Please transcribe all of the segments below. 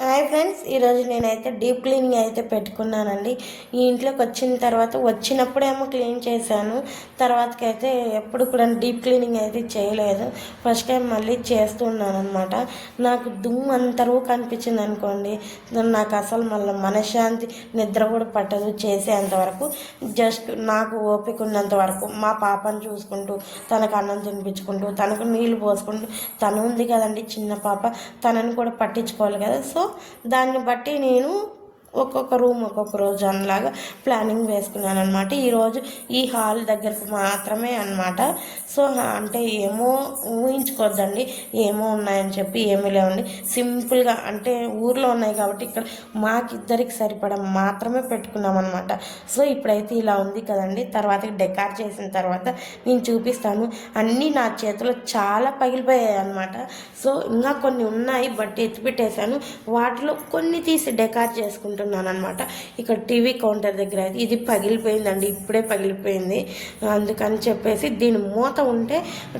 Hi friends, ఈరోజు నేనైతే deep cleaning అయితే పెట్టుకున్నానండి. ఈ ఇంట్లోకి వచ్చిన తర్వాత వచ్చినప్పుడేమో క్లీన్ చేశాను. తర్వాతకైతే ఎప్పుడు కూడా డీప్ క్లీనింగ్ అయితే చేయలేదు. ఫస్ట్ టైం మళ్ళీ చేస్తున్నాను అనమాట. నాకు దుమ్ము అంతరూ కనిపించింది అనుకోండి, నాకు అసలు మళ్ళీ మనశ్శాంతి నిద్ర కూడా పట్టదు చేసేంతవరకు. జస్ట్ నాకు ఓపిక ఉన్నంత వరకు మా పాపను చూసుకుంటూ, తనకు అన్నం తినిపించుకుంటూ, తనకు నీళ్ళు పోసుకుంటూ, తను ఉంది కదండి చిన్న పాప, తనని కూడా పట్టించుకోవాలి కదా. సో దాన్ని బట్టి నేను ఒక్కొక్క రూమ్ ఒక్కొక్క రోజు అన్నలాగా ప్లానింగ్ వేసుకున్నాను అనమాట. ఈరోజు ఈ హాల్ దగ్గరకు మాత్రమే అనమాట. సో అంటే ఏమో ఊహించుకోవద్దండి, ఏమో ఉన్నాయని చెప్పి ఏమీ లేవండి. సింపుల్గా అంటే ఊర్లో ఉన్నాయి కాబట్టి ఇక్కడ మాకిద్దరికి సరిపడా మాత్రమే పెట్టుకున్నాం అనమాట. సో ఇప్పుడైతే ఇలా ఉంది కదండి. తర్వాత డెకార్ చేసిన తర్వాత నేను చూపిస్తాను. అన్నీ నా చేతిలో చాలా పగిలిపోయాయి అనమాట. సో ఇంకా కొన్ని ఉన్నాయి, బట్ ఎత్తిపెట్టేశాను. వాటిలో కొన్ని తీసి డెకార్ చేసుకుంటాను అనమాట. ఇక్కడ టీవీ కౌంటర్ దగ్గర అయితే ఇది పగిలిపోయిందండి, ఇప్పుడే పగిలిపోయింది. అందుకని చెప్పేసి దీని మూత ఉంటే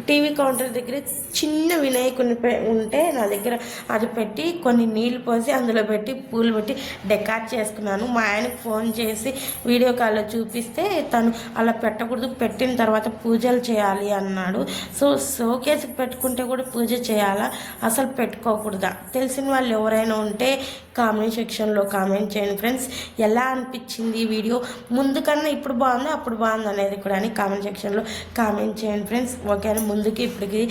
టీవీ కౌంటర్ దగ్గర చిన్న వినాయకుని ఉంటే నా దగ్గర అది పెట్టి కొన్ని నీళ్ళు పోసి అందులో పెట్టి పూలు పెట్టి డెకార్ చేసుకున్నాను. మా ఆయనకు ఫోన్ చేసి వీడియో కాల్లో చూపిస్తే తను అలా పెట్టకూడదు, పెట్టిన తర్వాత పూజలు చేయాలి అన్నాడు. సో షోకేస్కి పెట్టుకుంటే కూడా పూజ చేయాలా, అసలు పెట్టుకోకూడదా? తెలిసిన వాళ్ళు ఎవరైనా ఉంటే కామెంట్ సెక్షన్లో కామెంట్ చేయండి ఫ్రెండ్స్. ఎలా అనిపించింది ఈ వీడియో? ముందు కన్నా ఇప్పుడు బాగుంది, అప్పుడు బాగుంది అనేది కూడా అని కామెంట్ సెక్షన్లో కామెంట్ చేయండి ఫ్రెండ్స్. ఓకేనా? ముందుకి ఇప్పటికి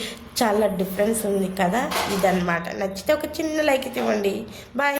చాలా డిఫరెన్స్ ఉంది కదా, ఇదన్నమాట. నచ్చితే ఒక చిన్న లైక్ ఇవ్వండి. బాయ్.